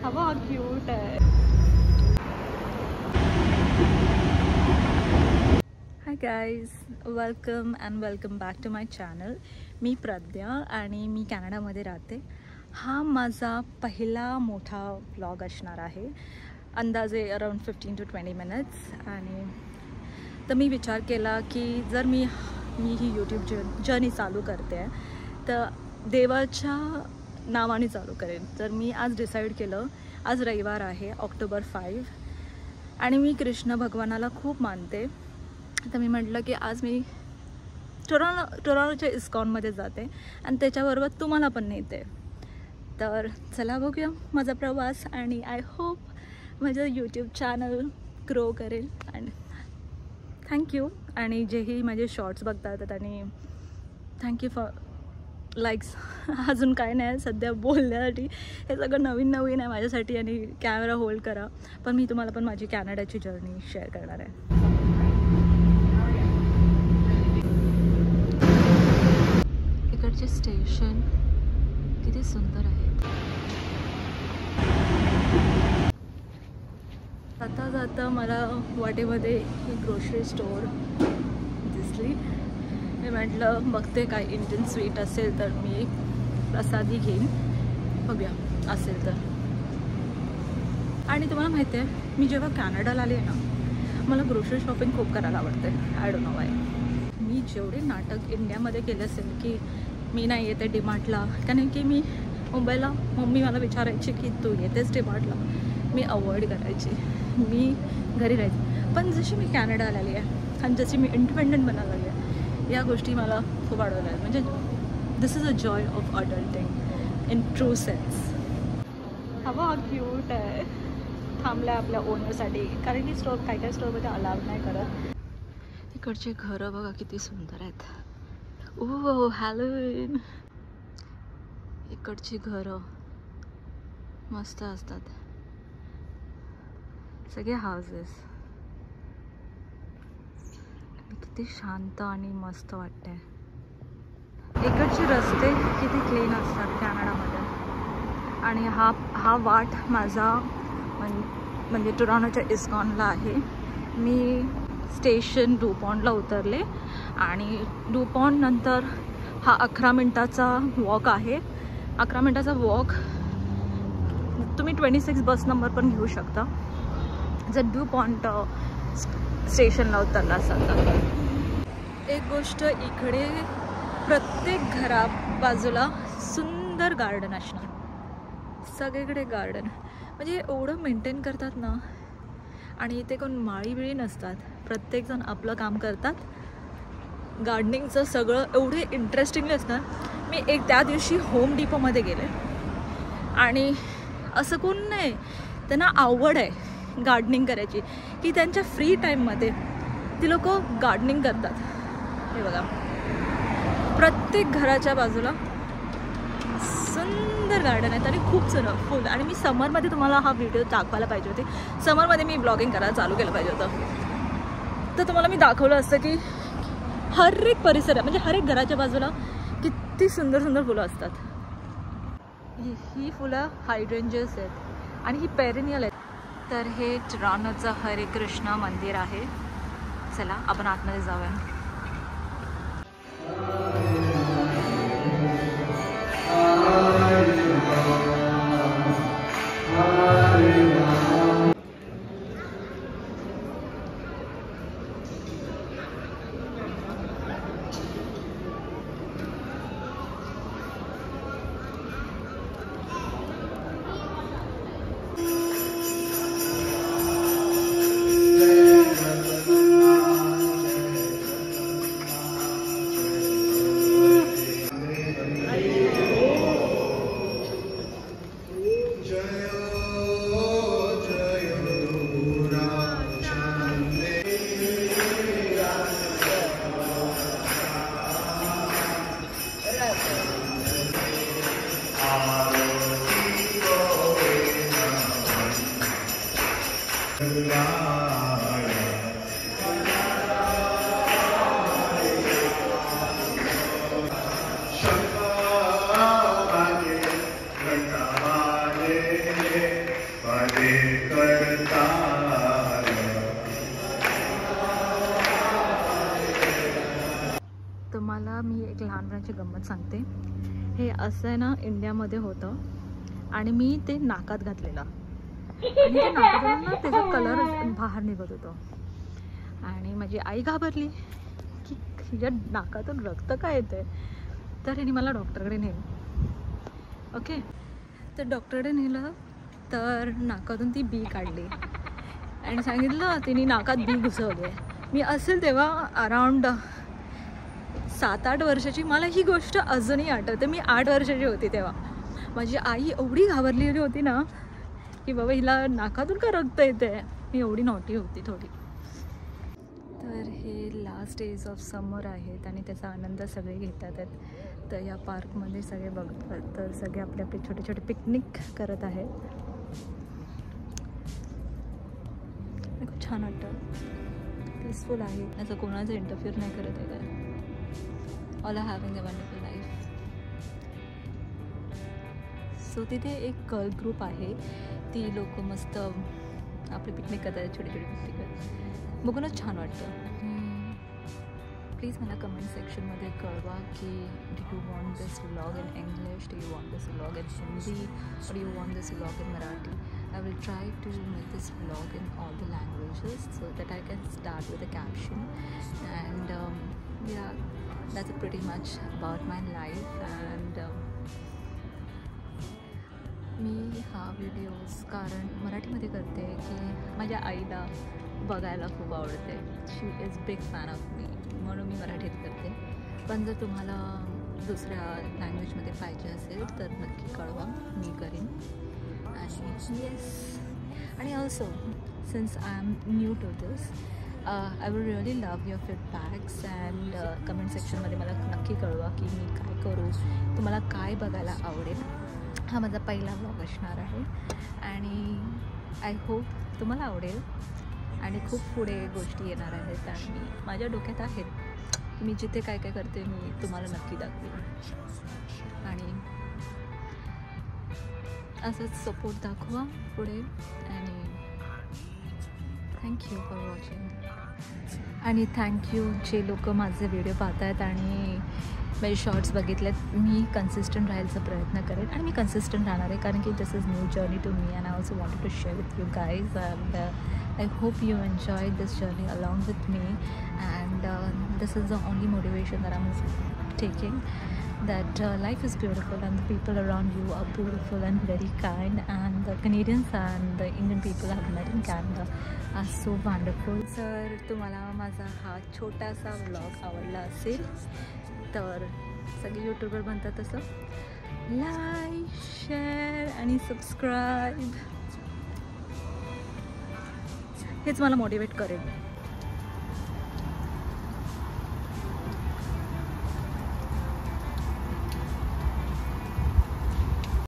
हवा क्यूट आहे. Hi guys, welcome and welcome back to my channel. मी प्रज्ञा आणि मी कॅनडामध्ये राहते. हा माझा पहिला मोठा व्लॉग असणार आहे, अंदाजे अराउंड 15 to 20 मिनिट्स. आणि तर मी विचार केला की जर मी ही यूट्यूब जर्नी चालू करते आहे तर देवाच्या नावाने चालू करेन. तर मी आज डिसाईड केलं, आज रविवार आहे, October 5, आणि मी कृष्ण भगवानाला खूप मानते. तर मी म्हटलं की आज मी टोरॉनोच्या इस्कॉनमध्ये जाते आणि त्याच्याबरोबर तुम्हाला पण नेते. तर चला बघूया माझा प्रवास, आणि आय होप माझं यूट्यूब चॅनल ग्रो करेल. आणि थँक्यू, आणि जेही माझे शॉर्ट्स बघतात आणि थँक्यू फॉर लाईक्स. अजून काय नाही सध्या बोलण्यासाठी, हे सगळं नवीन नवीन आहे माझ्यासाठी आणि कॅमेरा होल्ड करा. पण मी तुम्हाला पण माझी कॅनडाची जर्नी शेअर करणार आहे. इकडचे स्टेशन किती सुंदर आहे. जाता जाता मला वाटेमध्ये ही ग्रोसरी स्टोअर दिसली. मी म्हटलं बघते काय इंडियन स्वीट असेल तर मी एक प्रसादी घेईन, बघूया असेल तर. आणि तुम्हाला माहिती आहे, मी जेव्हा कॅनडाला आले ना, मला ग्रोसरी शॉपिंग खूप करायला आवडते. I don't know why. मी जेवढे नाटक इंडियामध्ये केले असेल की मी नाही येते डीमार्टला, कारण की मी मुंबईला मम्मी मला विचारायची की तू येतेस डीमार्टला, मी अवॉइड करायची, मी घरी राहायची. पण जशी मी कॅनडाला आली आहे आणि जशी मी इंडिपेंडंट बनायला लागली आहे, या गोष्टी मला खूप आवडल्या आहेत. म्हणजे this is a joy of adulting in true sense. हवा क्यूट आहे. थांबल्या आपल्या ओनरसाठी, कारण की स्टोर काय स्टोरमध्ये अलाउड नाही करत. इकडचे घरं बघा किती सुंदर आहेत. ओ हॅलोवीन. इकडची घरं मस्त असतात, सगळे हाऊसेस. किती शांत आणि मस्त वाटते. इकडचे रस्ते किती क्लीन असतात कॅनडामध्ये. आणि हा वाट माझा म्हणजे टोरॉनोच्या इस्कॉनला आहे. मी स्टेशन डुपॉन्टला उतरले आणि डुपॉन्ट नंतर हा 11 मिनटाचा वॉक आहे. 11 मिनटाचा वॉक. तुम्ही 26 बस नंबर पण घेऊ शकता जर डुपॉन्ट स्टेशनला उतरला असाल तर. एक गोष्ट, इकडे प्रत्येक घरा बाजूला सुंदर गार्डन असणार, सगळीकडे गार्डन. म्हणजे एवढं मेंटेन करतात ना. आणि इथे कोण माळी बिळी नसतात, प्रत्येकजण आपलं काम करतात. गार्डनिंगचं सगळं एवढे इंटरेस्टिंगली असणार. मी त्या दिवशी होम डिपोमध्ये गेले आणि असं कोण नाही, त्यांना आवड आहे गार्डनिंग करायची, की त्यांच्या फ्री टाईममध्ये ती लोक गार्डनिंग करतात. हे बघा, प्रत्येक घराच्या बाजूला सुंदर गार्डन आहेत आणि खूप सारं फुल. आणि मी समरमध्ये तुम्हाला हा व्हिडिओ दाखवायला पाहिजे होते. समरमध्ये मी ब्लॉगिंग करायला चालू केलं पाहिजे होतं, तर तुम्हाला मी दाखवलं असतं की हर एक परिसर, म्हणजे हर एक घराच्या बाजूला किती सुंदर सुंदर फुलं असतात. ही फुलं हायड्रेंजियस आहेत आणि ही पेरेनियल आहेत. तर हे टोरॉनोचं हरे कृष्ण मंदिर आहे. चला आपण आतमध्ये जाऊया. नाकाची गंमत सांगते. हे असं आहे ना, इंडियामध्ये होतं आणि मी ते नाकात घातलेलं आणि ते नाकातून ना त्याचा कलर बाहेर निघत होतो आणि माझी आई घाबरली की हिच्या नाकातून रक्त काय येतंय. तर हिने मला डॉक्टरकडे नेलं. ओके, तर डॉक्टरकडे नेलं तर नाकातून ती बी काढली आणि सांगितलं तिने नाकात बी घुसवली आहे. मी असेल तेव्हा अराउंड 7-8 वर्षाची. मला ही गोष्ट अजूनही आठवते. मी 8 वर्षाची होती तेव्हा. माझी आई एवढी घाबरलेली होती ना की बाबा हिला नाकातून का रक्त येते. मी एवढी नॉटी होती थोडी. तर हे लास्ट डेज ऑफ समर आहेत आणि त्याचा आनंद सगळे घेतात आहेत. तर या पार्कमध्ये सगळे बघतात तर सगळे आपले आपले छोटे छोटे पिकनिक करत आहेत. खूप छान वाटतं, पीसफुल आहे, असं कोणाचं इंटरफिअर नाही करत आहे काय. All are having a wonderful life. So तिथे एक गर्ल ग्रुप आहे, ती लोक मस्त आपले पिकनिक करतात, छोटे छोटे पिकनिक. बघूनच छान वाटतं. प्लीज मला कमेंट सेक्शनमध्ये कळवा की do you want this vlog in English, do you want this vlog in Hindi, और do you want this vlog in Marathi. I will try to make this vlog in all the languages so that I can start with a caption. And yeah, that's pretty much about my life. And मी हा videos कारण मराठीमध्ये करते की माझ्या आईला बघायला खूप आवडते. She is big fan of me, म्हणून मी मराठीत करते. पण जर तुम्हाला दुसऱ्या लँग्वेजमध्ये पाहिजे असेल तर नक्की कळवा, मी करीन. Yes, and also since I'm new to this, I would really love your feedbacks and comment section मध्ये मला नक्की कळवा की मी काय करू, तुम्हाला काय बघायला आवडेल. हा माझा पहिला व्लॉग असणार आहे आणि आय होप तुम्हाला आवडेल. आणि खूप पुढे गोष्टी येणार आहेत आणि माझ्या डोक्यात आहेत. मी जिथे काय काय करते मी तुम्हाला नक्की दाखवेन आणि असंच सपोर्ट दाखवा पुढे. आणि थँक्यू फॉर वॉचिंग. आणि थँक्यू जे लोक माझे व्हिडिओ पाहत आहेत आणि माझे शॉर्ट्स बघितलेत. मी कन्सिस्टंट राहायचा प्रयत्न करेन आणि मी कन्सिस्टंट राहणार आहे कारण की this is new journey to me and I also wanted to share with you guys. And I hope you enjoyed this journey along with me, and this is the only motivation that I'm taking, that life is beautiful and the people around you are beautiful and very kind, and the Canadians and the Indian people I have met in Canada are so wonderful. जर तुम्हाला माझा हा छोटासा vlog आवडला असेल तर सगळे YouTuber म्हणतात तसं लाईक, शेअर आणि सबस्क्राईब हेच मला मोटिवेट करेल.